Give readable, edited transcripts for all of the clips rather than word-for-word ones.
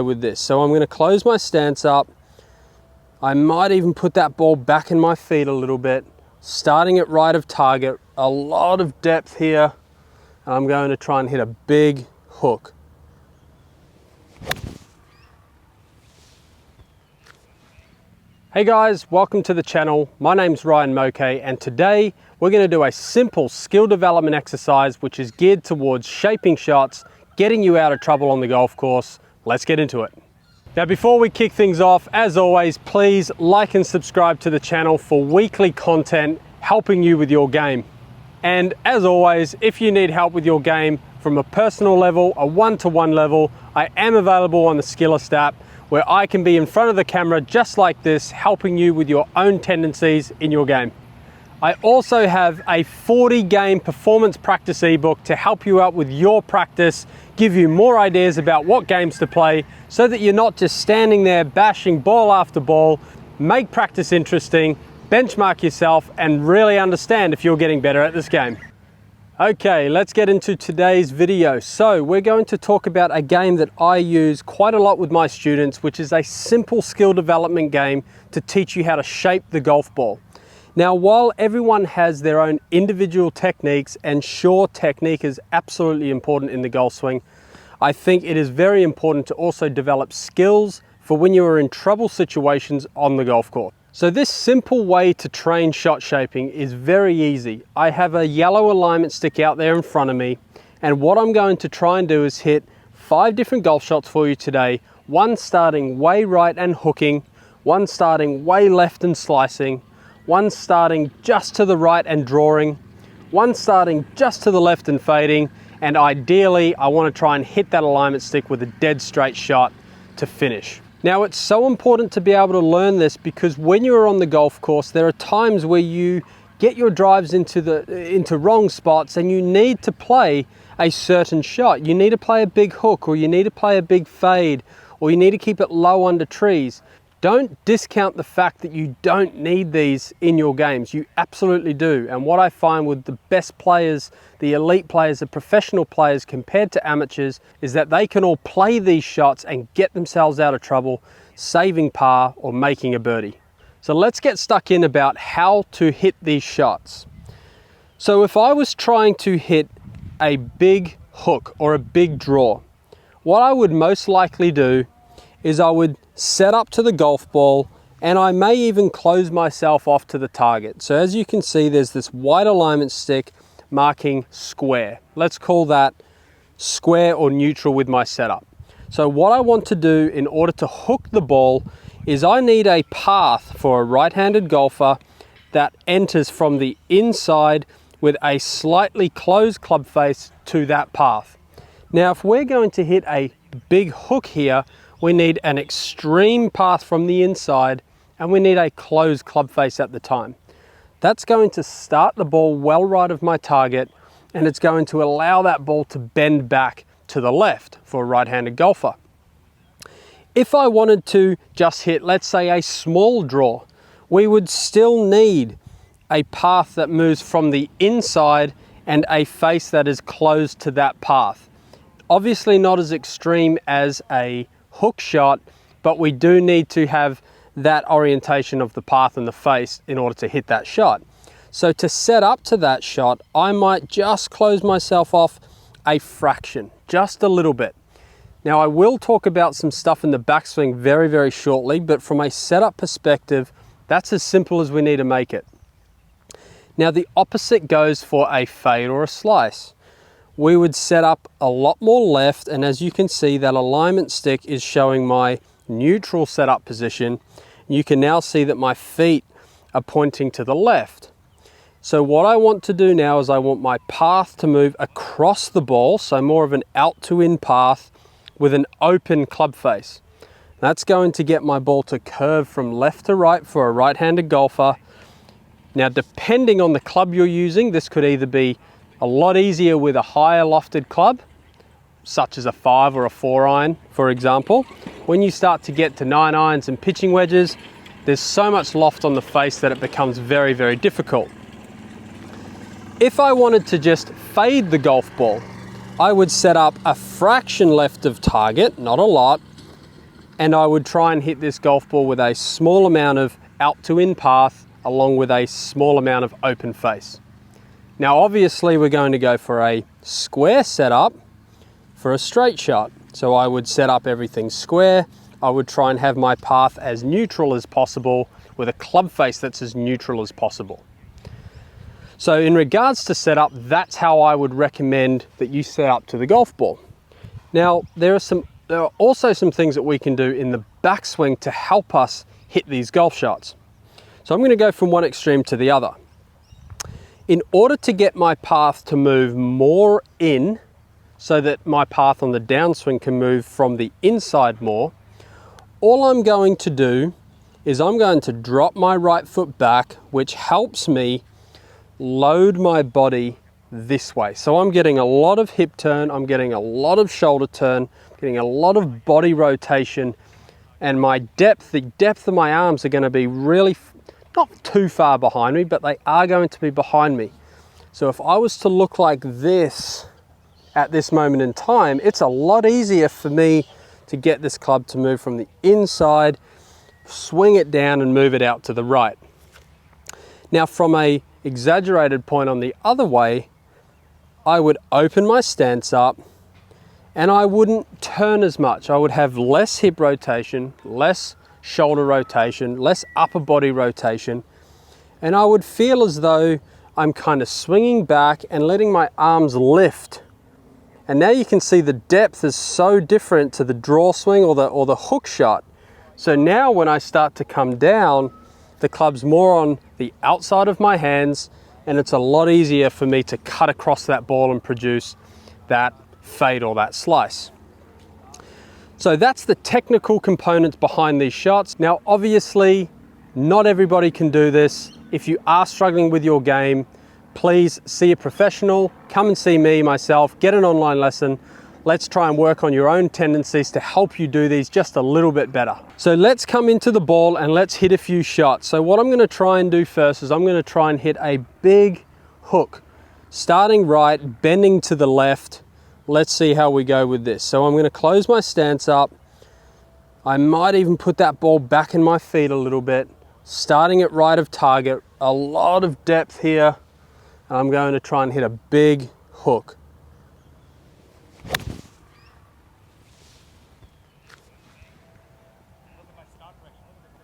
with this. So I'm going to close my stance up. I might even put that ball back in my feet a little bit, starting at right of target, a lot of depth here. And I'm going to try and hit a big hook. Hey guys, welcome to the channel. My name's Ryan Mouque, and today we're going to do a simple skill development exercise which is geared towards shaping shots, getting you out of trouble on the golf course. Let's get into it. Now before we kick things off, as always, please like and subscribe to the channel for weekly content helping you with your game. And as always, if you need help with your game from a personal level, a one-to-one level, I am available on the Skillest app, where I can be in front of the camera just like this, helping you with your own tendencies in your game. I also have a 40-game performance practice ebook to help you out with your practice, give you more ideas about what games to play, so that you're not just standing there bashing ball after ball. Make practice interesting, benchmark yourself, and really understand if you're getting better at this game. Okay, let's get into today's video. So we're going to talk about a game that I use quite a lot with my students, which is a simple skill development game to teach you how to shape the golf ball. Now, while everyone has their own individual techniques, and sure, technique is absolutely important in the golf swing, I think it is very important to also develop skills for when you are in trouble situations on the golf course. So this simple way to train shot shaping is very easy. I have a yellow alignment stick out there in front of me, and what I'm going to try and do is hit 5 different golf shots for you today. One starting way right and hooking, one starting way left and slicing, one starting just to the right and drawing, one starting just to the left and fading, and ideally I want to try and hit that alignment stick with a dead straight shot to finish. Now, it's so important to be able to learn this because when you're on the golf course, there are times where you get your drives into wrong spots and you need to play a certain shot. You need to play a big hook, or you need to play a big fade, or you need to keep it low under trees. Don't discount the fact that you don't need these in your games. You absolutely do. And what I find with the best players, the elite players, the professional players compared to amateurs, is that they can all play these shots and get themselves out of trouble, saving par or making a birdie. So let's get stuck in about how to hit these shots. So if I was trying to hit a big hook or a big draw, what I would most likely do is I would set up to the golf ball, and I may even close myself off to the target. So as you can see, there's this white alignment stick marking square. Let's call that square or neutral with my setup. So what I want to do in order to hook the ball is I need a path for a right-handed golfer that enters from the inside with a slightly closed club face to that path. Now, if we're going to hit a big hook here, we need an extreme path from the inside, and we need a closed club face at the time. That's going to start the ball well right of my target, and it's going to allow that ball to bend back to the left for a right-handed golfer. If I wanted to just hit, let's say, a small draw, we would still need a path that moves from the inside and a face that is closed to that path. Obviously not as extreme as a hook shot, but we do need to have that orientation of the path and the face in order to hit that shot. So to set up to that shot, I might just close myself off a fraction, just a little bit. Now, I will talk about some stuff in the backswing very, very shortly, but from a setup perspective, that's as simple as we need to make it. Now, the opposite goes for a fade or a slice. We would set up a lot more left, and as you can see, that alignment stick is showing my neutral setup position. You can now see that my feet are pointing to the left. So what I want to do now is I want my path to move across the ball, so more of an out to in path with an open club face. That's going to get my ball to curve from left to right for a right-handed golfer. Now, depending on the club you're using, this could either be a lot easier with a higher lofted club, such as a 5 or a 4 iron, for example. When you start to get to 9 irons and pitching wedges, there's so much loft on the face that it becomes very, very difficult. If I wanted to just fade the golf ball, I would set up a fraction left of target, not a lot, and I would try and hit this golf ball with a small amount of out to in path along with a small amount of open face. Now obviously we're going to go for a square setup for a straight shot. So I would set up everything square. I would try and have my path as neutral as possible with a club face that's as neutral as possible. So in regards to setup, that's how I would recommend that you set up to the golf ball. Now there are also some things that we can do in the backswing to help us hit these golf shots. So I'm going to go from one extreme to the other. In order to get my path to move more in, so that my path on the downswing can move from the inside more, all I'm going to do is I'm going to drop my right foot back, which helps me load my body this way. So I'm getting a lot of hip turn, I'm getting a lot of shoulder turn, getting a lot of body rotation, and my depth, the depth of my arms are going to be really not too far behind me, but they are going to be behind me. So if I was to look like this at this moment in time, it's a lot easier for me to get this club to move from the inside, swing it down and move it out to the right. Now from a exaggerated point on the other way, I would open my stance up and I wouldn't turn as much. I would have less hip rotation, less shoulder rotation, less upper body rotation, and I would feel as though I'm kind of swinging back and letting my arms lift. And now you can see the depth is so different to the draw swing or the hook shot. So now when I start to come down, the club's more on the outside of my hands, and it's a lot easier for me to cut across that ball and produce that fade or that slice. So that's the technical components behind these shots. Now obviously, not everybody can do this. If you are struggling with your game, please see a professional, come and see me, myself, get an online lesson. Let's try and work on your own tendencies to help you do these just a little bit better. So let's come into the ball and let's hit a few shots. So what I'm gonna try and do first is I'm gonna try and hit a big hook, starting right, bending to the left. Let's see how we go with this. So I'm gonna close my stance up. I might even put that ball back in my feet a little bit, starting at right of target, a lot of depth here. I'm going to try and hit a big hook.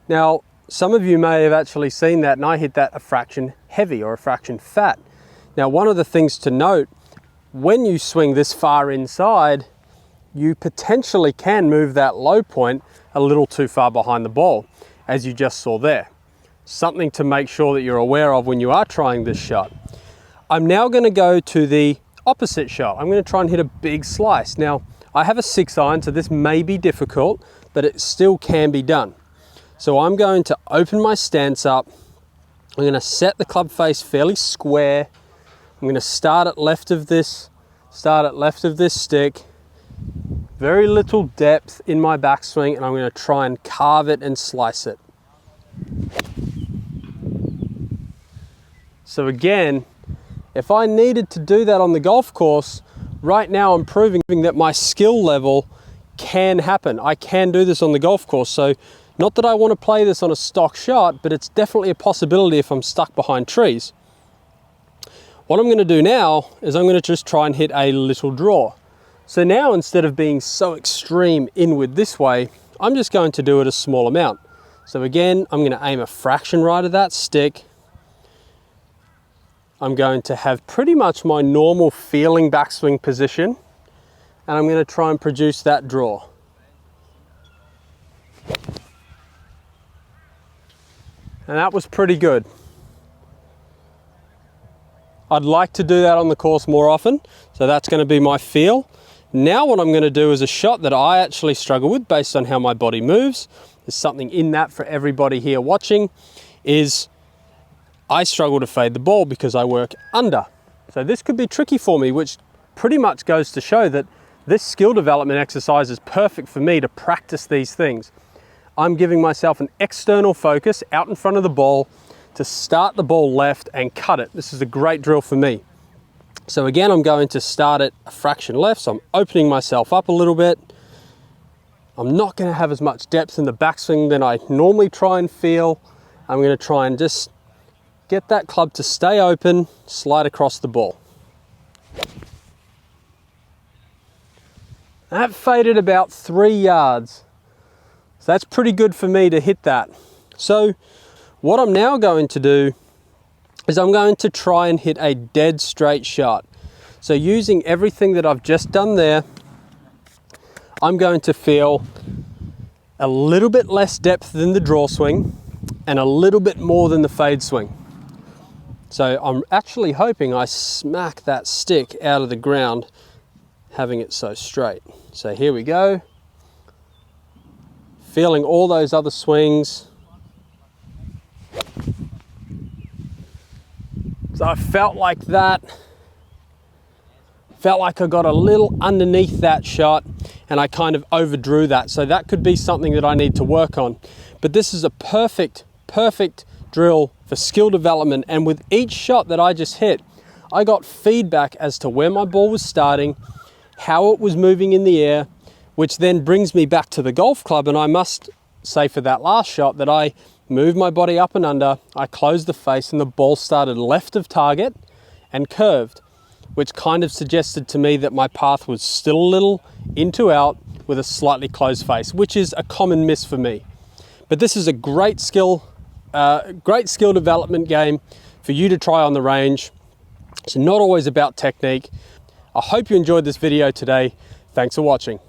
Now, some of you may have actually seen that, and I hit that a fraction heavy or a fraction fat. Now, one of the things to note, when you swing this far inside, you potentially can move that low point a little too far behind the ball, as you just saw there. Something to make sure that you're aware of when you are trying this shot. I'm now going to go to the opposite shot. I'm going to try and hit a big slice. Now, I have a 6-iron, so this may be difficult, but it still can be done. So I'm going to open my stance up. I'm going to set the club face fairly square. I'm going to start at left of this stick. Very little depth in my backswing, and I'm going to try and carve it and slice it. So again, if I needed to do that on the golf course, right now I'm proving that my skill level can happen. I can do this on the golf course. So not that I want to play this on a stock shot, but it's definitely a possibility if I'm stuck behind trees. What I'm going to do now is I'm going to just try and hit a little draw. So now instead of being so extreme inward this way, I'm just going to do it a small amount. So again, I'm going to aim a fraction right of that stick. I'm going to have pretty much my normal feeling backswing position, and I'm going to try and produce that draw. And that was pretty good. I'd like to do that on the course more often, so that's going to be my feel. Now what I'm going to do is a shot that I actually struggle with based on how my body moves. There's something in that for everybody here watching, is I struggle to fade the ball because I work under. So this could be tricky for me, which pretty much goes to show that this skill development exercise is perfect for me to practice these things. I'm giving myself an external focus out in front of the ball to start the ball left and cut it. This is a great drill for me. So again, I'm going to start it a fraction left, so I'm opening myself up a little bit. I'm not going to have as much depth in the backswing than I normally try and feel. I'm going to try and just get that club to stay open, slide across the ball. That faded about 3 yards. So that's pretty good for me to hit that. So what I'm now going to do is I'm going to try and hit a dead straight shot. So using everything that I've just done there, I'm going to feel a little bit less depth than the draw swing and a little bit more than the fade swing. So I'm actually hoping I smack that stick out of the ground, having it so straight. So here we go. Feeling all those other swings. So I felt like that. Felt like I got a little underneath that shot and I kind of overdrew that. So that could be something that I need to work on. But this is a perfect drill for skill development. And with each shot that I just hit, I got feedback as to where my ball was starting, how it was moving in the air, which then brings me back to the golf club. And I must say for that last shot that I moved my body up and under, I closed the face and the ball started left of target and curved, which kind of suggested to me that my path was still a little in to out with a slightly closed face, which is a common miss for me. But this is a great skill development game for you to try on the range. It's not always about technique. I hope you enjoyed this video today. Thanks for watching.